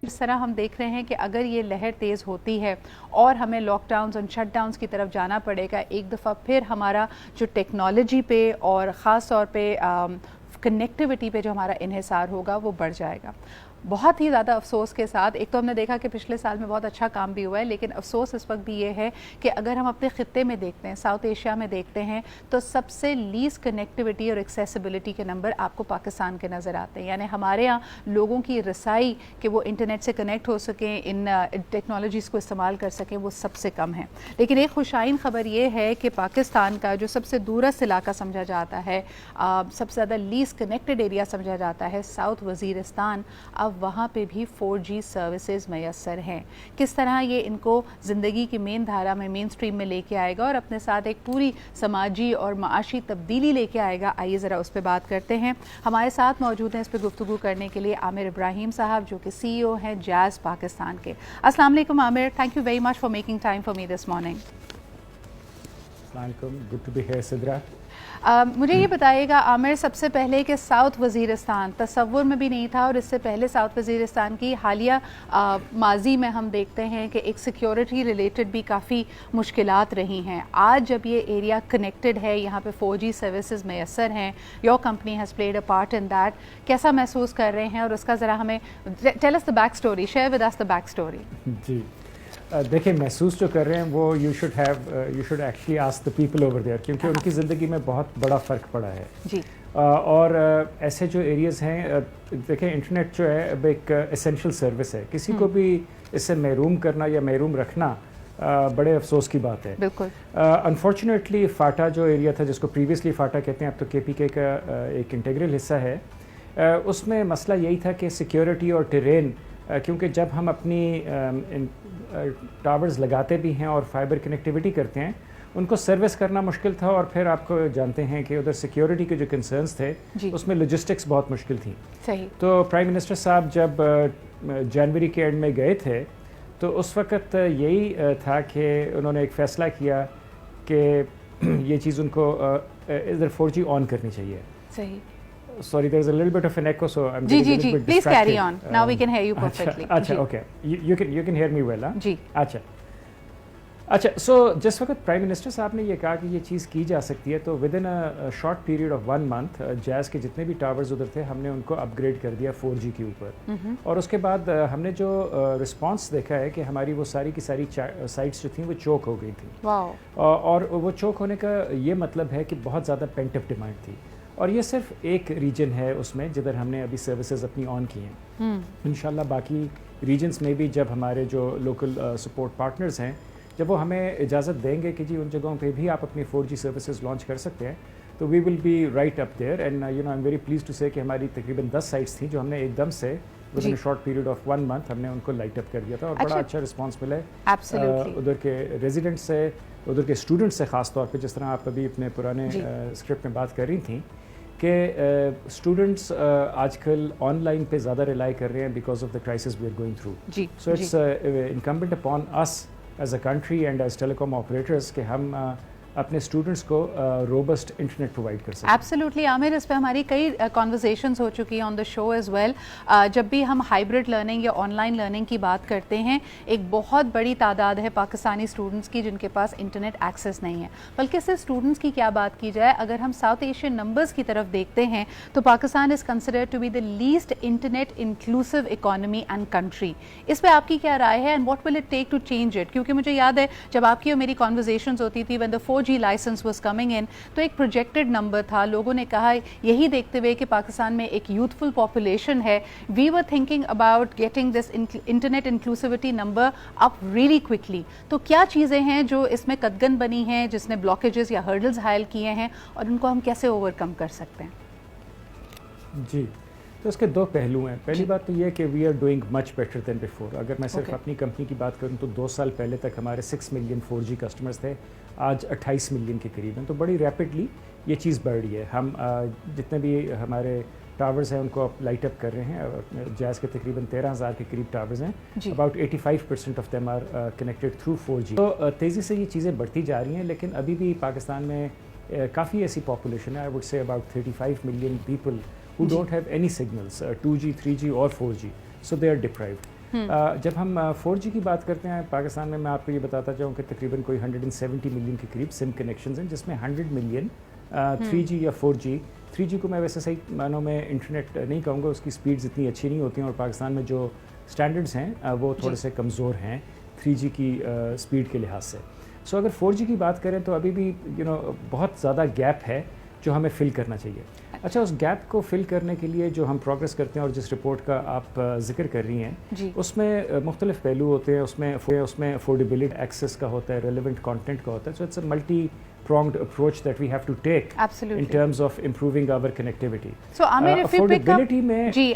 اس طرح ہم دیکھ رہے ہیں کہ اگر یہ لہر تیز ہوتی ہے اور ہمیں لاک ڈاؤنز اور شٹ ڈاؤنز کی طرف جانا پڑے گا، ایک دفعہ پھر ہمارا جو ٹیکنالوجی پہ اور خاص طور پہ کنیکٹیوٹی پہ جو ہمارا انحصار ہوگا وہ بڑھ جائے گا. بہت ہی زیادہ افسوس کے ساتھ، ایک تو ہم نے دیکھا کہ پچھلے سال میں بہت اچھا کام بھی ہوا ہے، لیکن افسوس اس وقت بھی یہ ہے کہ اگر ہم اپنے خطے میں دیکھتے ہیں، ساؤتھ ایشیا میں دیکھتے ہیں، تو سب سے لیسٹ کنیکٹیوٹی اور ایکسیسیبلٹی کے نمبر آپ کو پاکستان کے نظر آتے ہیں. یعنی ہمارے ہاں لوگوں کی رسائی کہ وہ انٹرنیٹ سے کنیکٹ ہو سکیں، ان ٹیکنالوجیز کو استعمال کر سکیں، وہ سب سے کم ہے. لیکن ایک خوشائن خبر یہ ہے کہ پاکستان کا جو سب سے دورست علاقہ سمجھا جاتا ہے، سب سے زیادہ لیسٹ کنیکٹڈ ایریا سمجھا جاتا ہے، ساؤتھ وزیرستان، اب وہاں پہ بھی 4G سروسز میسر ہیں. کس طرح یہ ان کو زندگی کی مین دھارا میں، مین سٹریم میں لے کے آئے گا اور اپنے ساتھ ایک پوری سماجی اور معاشی تبدیلی لے کے آئے گا، آئیے ذرا اس پہ بات کرتے ہیں. ہمارے ساتھ موجود ہیں اس پہ گفتگو کرنے کے لیے عامر ابراہیم صاحب، جو کہ CEO ہیں جاز پاکستان کے. السلام علیکم Aamir, thank you very much for making time for me this morning. السلام علیکم، good to be here Sidra. مجھے یہ بتائیے گا عامر، سب سے پہلے کہ ساؤتھ وزیرستان تصور میں بھی نہیں تھا، اور اس سے پہلے ساؤتھ وزیرستان کی حالیہ ماضی میں ہم دیکھتے ہیں کہ ایک سیکیورٹی ریلیٹڈ بھی کافی مشکلات رہی ہیں. آج جب یہ ایریا کنیکٹڈ ہے، یہاں پہ 4G سروسز میسر ہیں، your company has played a part in that, کیسا محسوس کر رہے ہیں؟ اور اس کا ذرا ہمیں tell us the back story, share with us the back story. جی دیکھیں، محسوس جو کر رہے ہیں وہ you should actually ask the people over there, کیونکہ ان کی زندگی میں بہت بڑا فرق پڑا ہے. جی. اور ایسے جو ایریاز ہیں، دیکھیں انٹرنیٹ جو ہے اب ایک اسینشیل سروس ہے، کسی کو بھی اس سے محروم کرنا یا محروم رکھنا بڑے افسوس کی بات ہے. بالکل. انفارچونیٹلی فاٹا جو ایریا تھا، جس کو پریویسلی فاٹا کہتے ہیں، اب تو KPK کا ایک انٹیگرل حصہ ہے، اس میں مسئلہ یہی تھا کہ سیکیورٹی اور ٹرین، کیونکہ جب ہم اپنی ٹاورز لگاتے بھی ہیں اور فائبر کنیکٹیوٹی کرتے ہیں، ان کو سروس کرنا مشکل تھا. اور پھر آپ کو جانتے ہیں کہ ادھر سیکیورٹی کے جو کنسرنس تھے، اس میں لوجسٹکس بہت مشکل تھیں. صحیح. تو پرائم منسٹر صاحب جب جنوری کے اینڈ میں گئے تھے، تو اس وقت یہی تھا کہ انہوں نے ایک فیصلہ کیا کہ یہ چیز ان کو ادھر 4G آن کرنی چاہیے. صحیح. Sorry, there's a little bit of an echo, so I'm جی getting جی a جی little bit please distracted. Carry on, now we can hear you perfectly. اچھا okay, you can hear me well, huh? جی. اچھا so جس وقت prime minister صاحب نے یہ کہا کہ یہ چیز کی جا سکتی ہے، تو with in short period of 1 month jazz کے جتنے بھی ٹاورز ادھر تھے، ہم نے ان کو اپ گریڈ کر دیا 4G کے اوپر. اور اس کے بعد ہم نے جو رسپانس دیکھا ہے کہ ہماری وہ ساری کی ساری سائٹس جو تھیں وہ چوک ہو گئی تھیں. اور وہ چوک ہونے کا یہ مطلب ہے کہ بہت زیادہ پینٹ اپ ڈیمانڈ تھی. اور یہ صرف ایک ریجن ہے اس میں جدھر ہم نے ابھی سروسز اپنی آن کی ہیں. انشاءاللہ باقی ریجنز میں بھی جب ہمارے جو لوکل سپورٹ پارٹنرز ہیں، جب وہ ہمیں اجازت دیں گے کہ جی ان جگہوں پہ بھی آپ اپنی 4G سروسز لانچ کر سکتے ہیں، تو we will be right up there. And I am very please to say کہ ہماری تقریباً 10 سائٹس تھیں جو ہم نے ایک دم سے with in short period of 1 month ہم نے ان کو لائٹ اپ کر دیا تھا. اور بڑا اچھا رسپانس ملا ہے ادھر کے ریزیڈنٹ سے، ادھر کے اسٹوڈنٹ سے خاص طور پہ. جس طرح آپ ابھی اپنے پرانے اسکرپٹ میں بات کر رہی تھیں کہ اسٹوڈنٹس آج کل آن لائن پہ زیادہ ریلائی کر رہے ہیں because of the crisis we are going through. So it's incumbent upon us as a country and as telecom operators کہ ہم اپنے اسٹوڈنٹس کو روبسٹ انٹرنیٹ پرووائڈ کر سکیں. ایبسلیوٹلی عامر، اس پہ ہماری کئی کانورزیشنز ہو چکی ہیں آن دا شو ایز ویل. جب بھی ہم ہائبرڈ لرننگ یا آن لائن لرننگ کی بات کرتے ہیں، ایک بہت بڑی تعداد ہے پاکستانی اسٹوڈنٹس کی جن کے پاس انٹرنیٹ ایکسیس نہیں ہے. بلکہ صرف اسٹوڈنٹس کی کیا بات کی جائے، اگر ہم ساؤتھ ایشین نمبرز کی طرف دیکھتے ہیں تو Pakistan is considered to be the least internet inclusive economy and country. اس پہ آپ کی کیا رائے ہے and what will it take to change it? کیونکہ مجھے یاد ہے جب آپ کی اور میری کانورزیشنز ہوتی تھی when the 4G license was coming in, تو ایک پروجیکٹڈ نمبر تھا. لوگوں نے کہا یہی دیکھتے ہوئے کہ پاکستان میں ایک یوتھفل پاپولیشن ہے، we were thinking about getting this internet inclusivity number up really quickly. تو کیا چیزیں ہیں جو اس میں قدغن بنی ہیں، جس نے بلاکیجز یا ہرڈلز حائل کیے ہیں، اور ان کو ہم کیسے اوور کم کر سکتے ہیں؟ جی، تو اس کے 2 پہلو ہیں. پہلی بات تو یہ کہ we are doing much better than before. اگر میں صرف اپنی کمپنی کی بات کروں تو 2 سال پہلے تک ہمارے 6 ملین 4G کسٹمرز تھے، آج 28 ملین کے قریب ہیں. تو بڑی ریپڈلی یہ چیز بڑھ رہی ہے. ہم جتنے بھی ہمارے ٹاورز ہیں ان کو لائٹ اپ کر رہے ہیں. جاز کے تقریباً 13,000 کے قریب ٹاورز ہیں. About 85% of them are connected through 4G. تو تیزی سے یہ چیزیں بڑھتی جا رہی ہیں. لیکن ابھی بھی پاکستان میں کافی ایسی پاپولیشن ہے، I would say about 35 million people who don't have any signals, 2G, 3G or 4G, so they are deprived. جب ہم 4G کی بات کرتے ہیں پاکستان میں آپ کو یہ بتاتا چاہوں کہ تقریباً کوئی 170 ملین کے قریب سم کنیکشنز ہیں، جس میں 100 ملین 3G یا 4G. 3G کو میں ویسے صحیح معنوں میں انٹرنیٹ نہیں کہوں گا، اس کی سپیڈز اتنی اچھی نہیں ہوتی ہیں، اور پاکستان میں جو اسٹینڈرڈز ہیں وہ تھوڑے سے کمزور ہیں 3G کی سپیڈ کے لحاظ سے. سو اگر 4G کی بات کریں تو ابھی بھی بہت زیادہ گیپ ہے جو ہمیں فل کرنا چاہیے. اچھا، اس گیپ کو فل کرنے کے لیے جو ہم پروگرس کرتے ہیں اور جس رپورٹ کا آپ ذکر کر رہی ہیں اس میں مختلف پہلو ہوتے ہیں. اس میں افورڈیبلٹی ایکسیس کا ہوتا ہے، ریلیونٹ کانٹینٹ کا ہوتا ہے. So it's a multi pronged approach that we have to take in terms of improving our connectivity. So Amir, if you pick up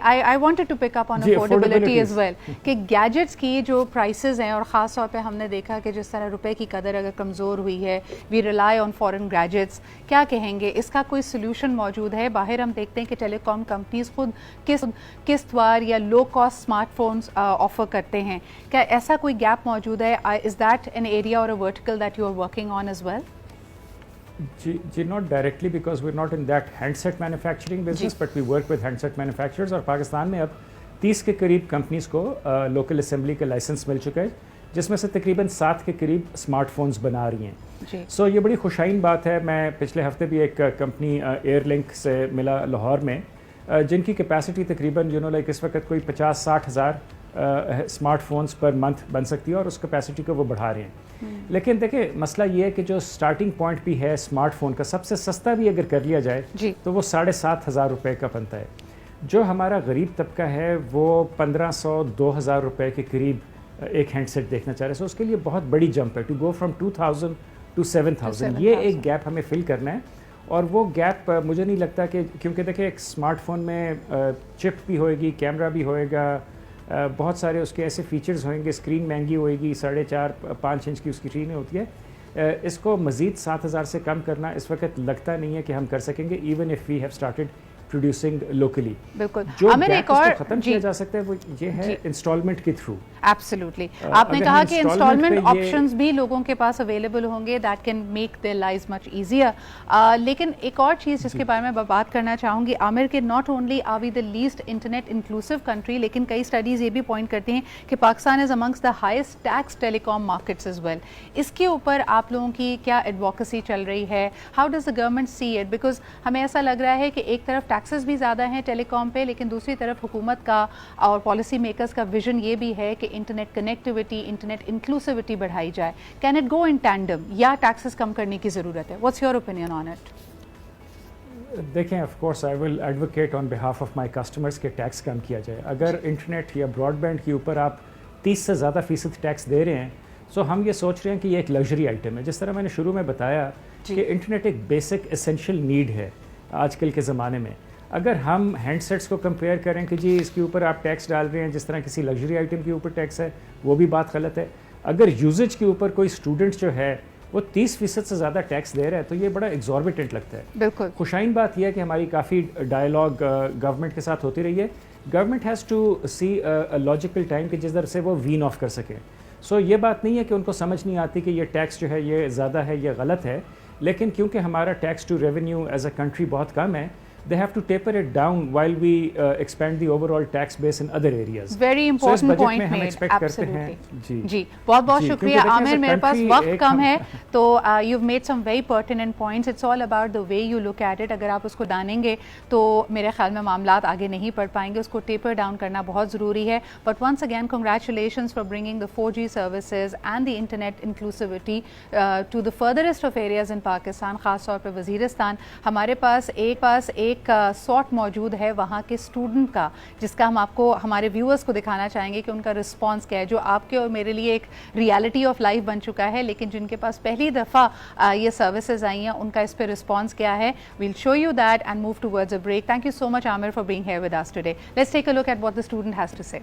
I wanted to pick up on affordability as well کہ gadgets کی جو prices ہیں، اور خاص طور پہ ہم نے دیکھا کہ جس طرح روپے کی قدر اگر کمزور ہوئی ہے، we rely on foreign gadgets. کیا کہیں گے، اس کا کوئی سولوشن موجود ہے؟ باہر ہم دیکھتے ہیں کہ ٹیلی کام کمپنیز خود قسط وار یا low cost smart phones offer کرتے ہیں. کیا ایسا کوئی گیپ موجود ہے؟ Is that in area or a vertical that you are working on as well? جی not directly because we're not in that handset manufacturing business, but we work with handset manufacturers. اور پاکستان میں اب 30 کے قریب companies کو local assembly کا licence مل چکا ہے، جس میں سے تقریباً 7 کے قریب اسمارٹ فونز بنا رہی ہیں. سو یہ بڑی خوشائن بات ہے. میں پچھلے ہفتے بھی ایک کمپنی ایئر لنک سے ملا لاہور میں، جن کی کیپیسٹی تقریباً لائک اس وقت کوئی 50-60 ہزار اسمارٹ فونز پر منتھ بن سکتی ہے، اور اس کیپیسٹی کو وہ بڑھا رہے ہیں. لیکن دیکھیں مسئلہ یہ ہے کہ جو سٹارٹنگ پوائنٹ بھی ہے اسمارٹ فون کا، سب سے سستا بھی اگر کر لیا جائے تو وہ 7,500 روپے کا بنتا ہے. جو ہمارا غریب طبقہ ہے وہ 1,500-2,000 روپے کے قریب ایک ہینڈ سیٹ دیکھنا چاہ رہے ہیں. سو اس کے لیے بہت بڑی جمپ ہے، ٹو گو فرام 2,000 ٹو 7,000. یہ ایک گیپ ہمیں فل کرنا ہے، اور وہ گیپ مجھے نہیں لگتا کہ، کیونکہ دیکھیں ایک اسمارٹ فون میں چپ بھی ہوئے گی، کیمرہ بھی ہوئے گا، بہت سارے اس کے ایسے فیچرز ہوئیں گے، اسکرین مہنگی ہوئے گی، 4.5-5 انچ کی اس کی اسکرین ہوتی ہے. اس کو مزید 7,000 سے کم کرنا اس وقت لگتا نہیں ہے کہ ہم کر سکیں گے، even if we have started producing locally. بالکل، جو گیپ اس کو ختم کیا جا سکتا ہے وہ یہ ہے انسٹالمنٹ کے تھرو. ایبسلیوٹلی، آپ نے کہا کہ انسٹالمنٹ آپشنز بھی لوگوں کے پاس اویلیبل ہوں گے، that can make their lives much easier. لیکن ایک اور چیز جس کے بارے میں بات کرنا چاہوں گی عامر، کہ not only are we the least internet inclusive country, لیکن کئی اسٹڈیز یہ بھی پوائنٹ کرتی ہیں کہ Pakistan is amongst the highest tax telecom markets as well. اس کے اوپر آپ لوگوں کی کیا ایڈوکیسی چل رہی ہے؟ How does the government see it? Because ہمیں ایسا لگ رہا ہے کہ ایک طرف ٹیکسز بھی زیادہ ہیں ٹیلی کام پہ، لیکن دوسری طرف حکومت کا اور پالیسی میکرز کا ویژن یہ بھی ہے کہ انٹرنیٹ کنیکٹیوٹی، انٹرنیٹ انکلوسیوٹی بڑھائی جائے. Can it go in tandem, یا ٹیکسز کم کرنے کی ضرورت ہے؟ What's your opinion on it? دیکھیں، of course I will advocate on behalf of my customers کہ ٹیکس کم کیا جائے. اگر انٹرنیٹ یا براڈ بینڈ کے اوپر آپ 30 سے زیادہ فیصد ٹیکس دے رہے ہیں، سو ہم یہ سوچ رہے ہیں کہ یہ ایک لگژری آئٹم ہے. جس طرح میں نے شروع میں بتایا کہ انٹرنیٹ ایک بیسک اسینشیل نیڈ ہے آج کل کے زمانے میں. اگر ہم ہینڈ سیٹس کو کمپیئر کریں کہ جی اس کے اوپر آپ ٹیکس ڈال رہے ہیں جس طرح کسی لگژری آئٹم کے اوپر ٹیکس ہے، وہ بھی بات غلط ہے. اگر یوزیج کے اوپر کوئی اسٹوڈنٹ جو ہے وہ 30% سے زیادہ ٹیکس دے رہا ہے تو یہ بڑا ایگزاربیٹنٹ لگتا ہے. بالکل خوشائن بات یہ ہے کہ ہماری کافی ڈائلاگ گورنمنٹ کے ساتھ ہوتی رہی ہے. Government has to see logical time کہ جس طرح سے وہ وین آف کر سکیں. سو یہ بات نہیں ہے کہ ان کو سمجھ نہیں آتی کہ یہ ٹیکس جو ہے یہ زیادہ ہے، یہ غلط ہے، لیکن کیونکہ ہمارا tax to revenue as a country بہت کم ہے، they have to taper it down while we expand the overall tax base in other areas. Very important point made. Absolutely. جی بہت بہت شکریہ عامر. میرے پاس وقت کم ہے تو you've made some very pertinent points. It's all about the way you look at it. اگر آپ اس کو جانیں گے تو میرے خیال میں معاملات آگے نہیں بڑھ پائیں گے. اس کو taper down کرنا بہت ضروری ہے. But once again congratulations for bringing the 4G services and the internet inclusivity to the furthest of areas in Pakistan, خاص طور پہ وزیرستان. ہمارے پاس ایک سارٹ موجود ہے وہاں کے اسٹوڈنٹ کا، جس کا ہم آپ کو ہمارے ویورز کو دکھانا چاہیں گے کہ ان کا رسپانس کیا ہے، جو آپ کے اور میرے لیے ایک ریالٹی آف لائف بن چکا ہے، لیکن جن کے پاس پہلی دفعہ یہ سروسز آئی ہیں ان کا اس پہ رسپانس کیا ہے. Well show you that and move towards a break. Thank you so much Aamir for being here with us today. Let's take a look at what the student has to say.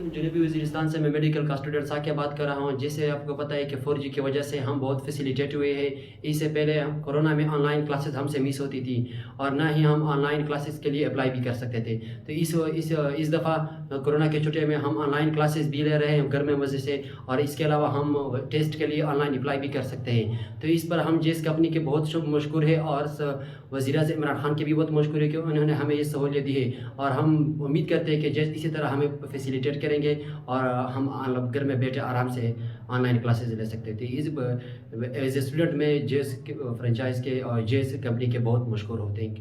جنوبی وزیرستان سے میں medical کا student ساکیہ بات کر رہا ہوں. جیسے آپ کو پتہ ہے کہ 4G کی وجہ سے ہم بہت فیسیلیٹیٹ ہوئے ہیں. اس سے پہلے کورونا میں آن لائن کلاسز ہم سے مس ہوتی تھی اور نہ ہی ہم آن لائن کلاسز کے لیے اپلائی بھی کر سکتے تھے. تو اس دفعہ کورونا کے چھٹے میں ہم آن لائن کلاسز بھی لے رہے ہیں گھر میں مزے سے, اور اس کے علاوہ ہم ٹیسٹ کے لیے آن لائن اپلائی بھی کر سکتے ہیں. تو اس پر ہم جس کمپنی کے بہت مشکور ہے اور وزیر اعظم عمران خان کے بھی بہت مشکور ہے کہ انہوں نے ہمیں یہ سہولیت دی ہے, اور ہم امید کرتے ہیں کہ اسی طرح ہمیں فیسیلیٹیٹ کریں گے اور ہم گھر میں بیٹھے آرام سے آن لائن کلاسز لے سکتے تھے. ایز اے اسٹوڈنٹ میں جیس فرنچائز کے اور جیس کمپنی کے بہت مشکور ہوتے ہیں.